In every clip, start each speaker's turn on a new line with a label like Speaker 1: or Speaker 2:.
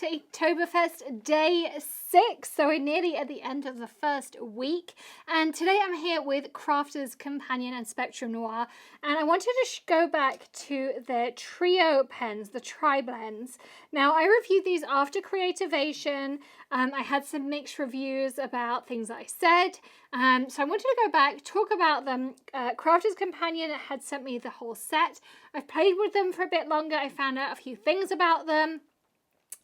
Speaker 1: to Inktoberfest Day 6. So we're nearly at the end of the first week. And today I'm here with Crafter's Companion and Spectrum Noir. And I wanted to go back to their trio pens, the TriBlends. Now, I reviewed these after Creativation. I had some mixed reviews about things that I said. So I wanted to go back, talk about them. Crafter's Companion had sent me the whole set. I've played with them for a bit longer. I found out a few things about them.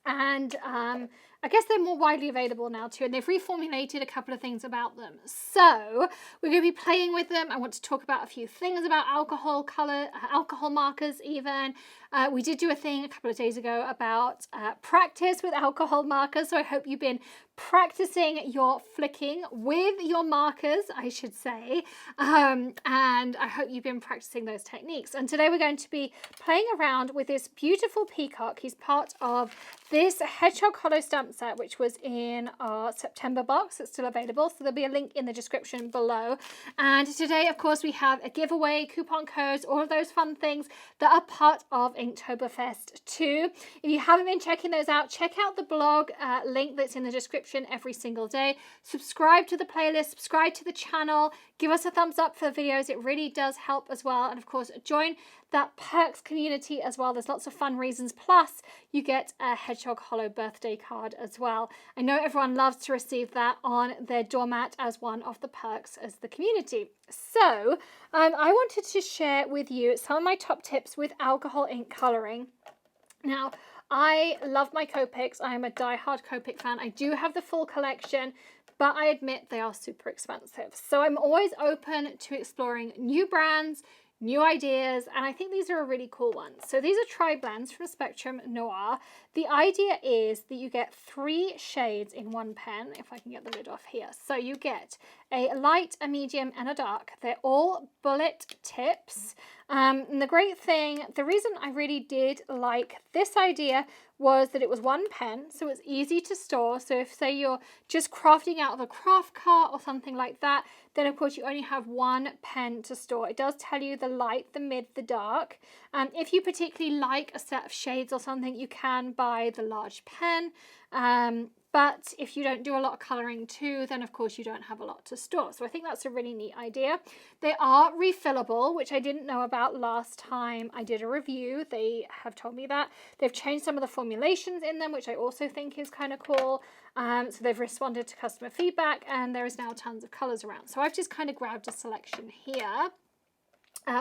Speaker 1: And I guess they're more widely available now too, and they've reformulated a couple of things about them. So we're going to be playing with them. I want to talk about a few things about alcohol color, alcohol markers even. We did do a thing a couple of days ago about practice with alcohol markers, so I hope you've been practicing your flicking with your markers, I should say, and I hope you've been practicing those techniques. And today we're going to be playing around with this beautiful Peacock. He's part of this Hedgehog Hollow stamp set, which was in our September box. It's still available, so there'll be a link in the description below. And today, of course, we have a giveaway, coupon codes, all of those fun things that are part of Inktoberfest too. If you haven't been checking those out, check out the blog link that's in the description every single day. Subscribe to the playlist, subscribe to the channel, give us a thumbs up for the videos. It really does help as well. And of course, join that perks community as well. There's lots of fun reasons. Plus, you get a Hedgehog Hollow birthday card as well. I know everyone loves to receive that on their doormat as one of the perks as the community. So, I wanted to share with you some of my top tips with alcohol ink coloring. Now, I love my Copics. I am a die-hard Copic fan. I do have the full collection, but I admit they are super expensive. So I'm always open to exploring new brands, new ideas, and I think these are a really cool one. So these are TriBlends from Spectrum Noir. The idea is that you get 3 shades in one pen, if I can get the lid off here. So you get a light, a medium, and a dark. They're all bullet tips. And the great thing, the reason I really did like this idea was that it was one pen, so it's easy to store. So if, say, you're just crafting out of a craft cart or something like that, then of course you only have one pen to store. It does tell you the light, the mid, the dark. If you particularly like a set of shades or something, you can buy the large pen. But if you don't do a lot of colouring too, then of course you don't have a lot to store. So I think that's a really neat idea. They are refillable, which I didn't know about last time I did a review. They have told me that. They've changed some of the formulations in them, which I also think is kind of cool. So they've responded to customer feedback, and there is now tons of colours around. So I've just kind of grabbed a selection here.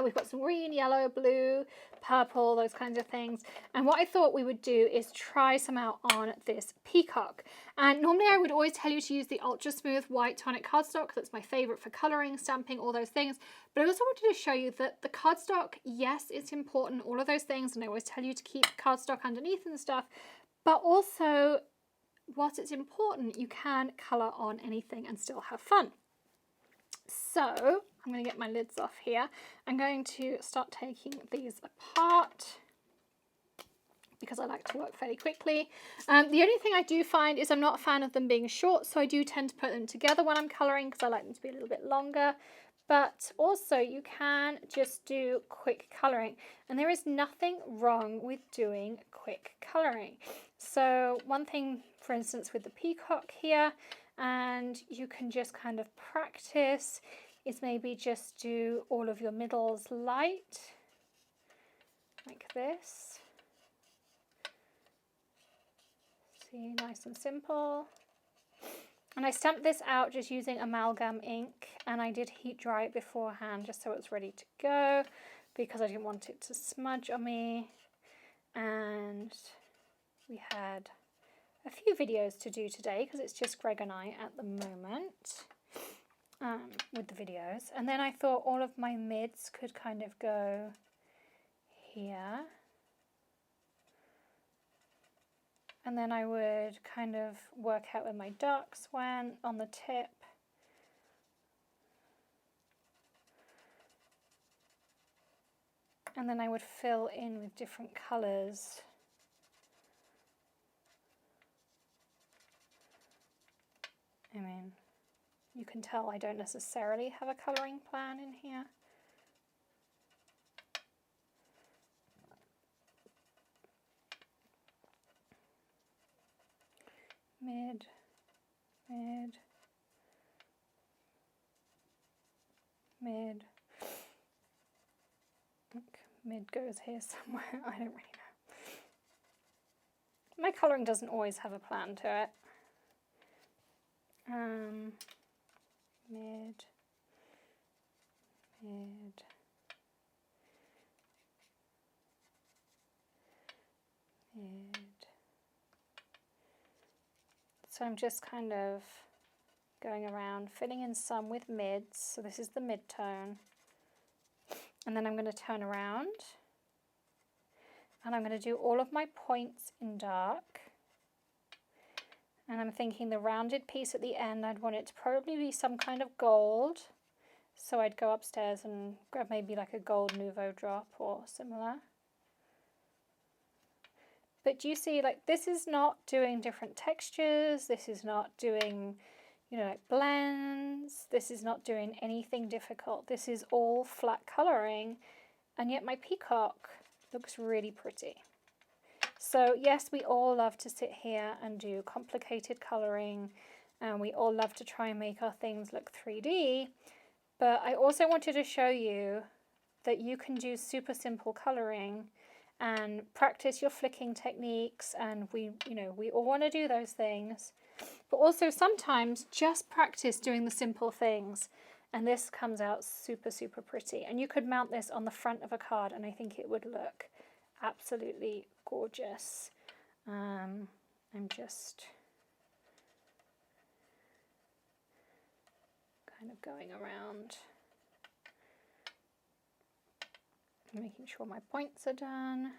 Speaker 1: We've got some green, yellow, blue, purple, those kinds of things. And what I thought we would do is try some out on this Peacock. And normally I would always tell you to use the Ultra Smooth White Tonic Cardstock. That's my favourite for colouring, stamping, all those things. But I also wanted to show you that the cardstock, yes, it's important, all of those things. And I always tell you to keep cardstock underneath and stuff. But also, whilst it's important, you can colour on anything and still have fun. So I'm going to get my lids off here. I'm going to start taking these apart because I like to work fairly quickly. The only thing I do find is I'm not a fan of them being short, so I do tend to put them together when I'm colouring because I like them to be a little bit longer. But also you can just do quick colouring, and there is nothing wrong with doing quick colouring. So one thing, for instance, with the Peacock here, and you can just kind of practice, is maybe just do all of your middles light, like this. See, nice and simple. And I stamped this out just using Amalgam ink, and I did heat dry it beforehand just so it's ready to go because I didn't want it to smudge on me. And we had a few videos to do today because it's just Greg and I at the moment with the videos. And then I thought all of my mids could kind of go here. And then I would kind of work out where my darks went on the tip. And then I would fill in with different colours. I mean, you can tell I don't necessarily have a colouring plan in here. mid, mid, mid. Look, mid goes here somewhere. I don't really know. My colouring doesn't always have a plan to it. Mid, mid, mid. So I'm just kind of going around, filling in some with mids. So this is the mid tone. And then I'm going to turn around and I'm going to do all of my points in dark. And I'm thinking the rounded piece at the end, I'd want it to probably be some kind of gold. So I'd go upstairs and grab maybe like a gold Nouveau drop or similar. But do you see, like, this is not doing different textures. This is not doing, you know, like blends. This is not doing anything difficult. This is all flat coloring. And yet my peacock looks really pretty. So yes, we all love to sit here and do complicated coloring, and we all love to try and make our things look 3D, but I also wanted to show you that you can do super simple coloring and practice your flicking techniques, and we all want to do those things, but also sometimes just practice doing the simple things, and this comes out super, super pretty. And you could mount this on the front of a card and I think it would look absolutely gorgeous. I'm just kind of going around, making sure my points are done.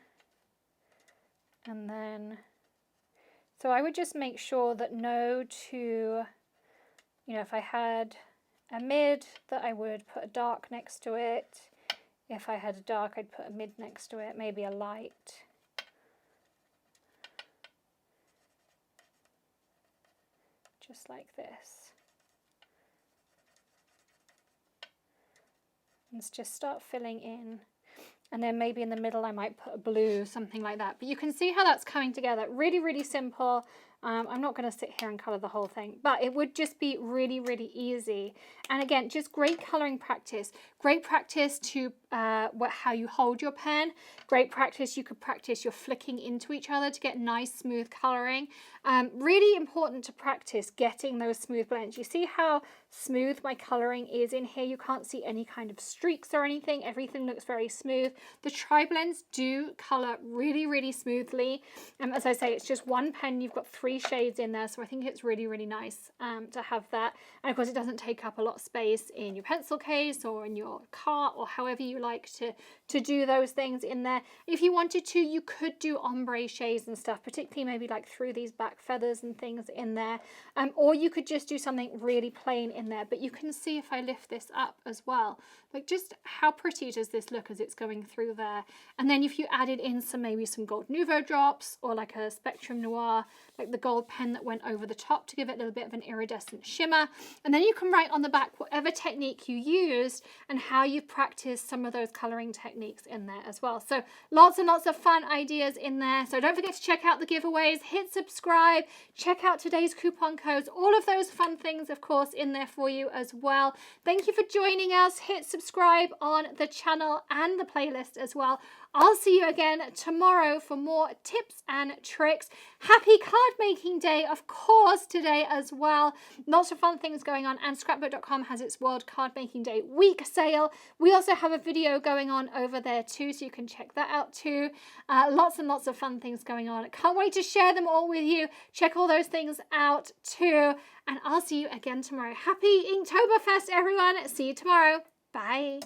Speaker 1: And then, so I would just make sure that if I had a mid, that I would put a dark next to it. If I had a dark, I'd put a mid next to it, maybe a light. Just like this. Let's just start filling in. And then maybe in the middle I might put a blue, something like that. But you can see how that's coming together. Really, really simple. I'm not going to sit here and colour the whole thing, but it would just be really, really easy. And again, just great colouring practice. Great practice to how you hold your pen. Great practice. You could practice your flicking into each other to get nice, smooth colouring. Really important to practice getting those smooth blends. You see how smooth my colouring is in here? You can't see any kind of streaks or anything. Everything looks very smooth. The TriBlends do colour really, really smoothly. As I say, it's just one pen. You've got 3 shades in there, so I think it's really, really nice to have that. And of course, it doesn't take up a lot of space in your pencil case or in your cart or however you like to do those things in there. If you wanted to, you could do ombre shades and stuff, particularly maybe like through these back feathers and things in there. Or you could just do something really plain in there. But you can see if I lift this up as well, like just how pretty does this look as it's going through there. And then if you added in maybe some gold Nouveau drops or like a Spectrum Noir, like the gold pen that went over the top to give it a little bit of an iridescent shimmer. And then you can write on the back whatever technique you used and how you practiced some of those colouring techniques in there as well. So lots and lots of fun ideas in there. So don't forget to check out the giveaways, hit subscribe, check out today's coupon codes, all of those fun things, of course, in there for you as well. Thank you for joining us. Hit subscribe on the channel and the playlist as well. I'll see you again tomorrow for more tips and tricks. Happy card making day, of course, today as well. Lots of fun things going on, and scrapbook.com has its World Card Making Day week sale. We also have a video going on over there too, so you can check that out too. Lots and lots of fun things going on. I can't wait to share them all with you. Check all those things out too, and I'll see you again tomorrow. Happy Inktoberfest, everyone. See you tomorrow. Bye.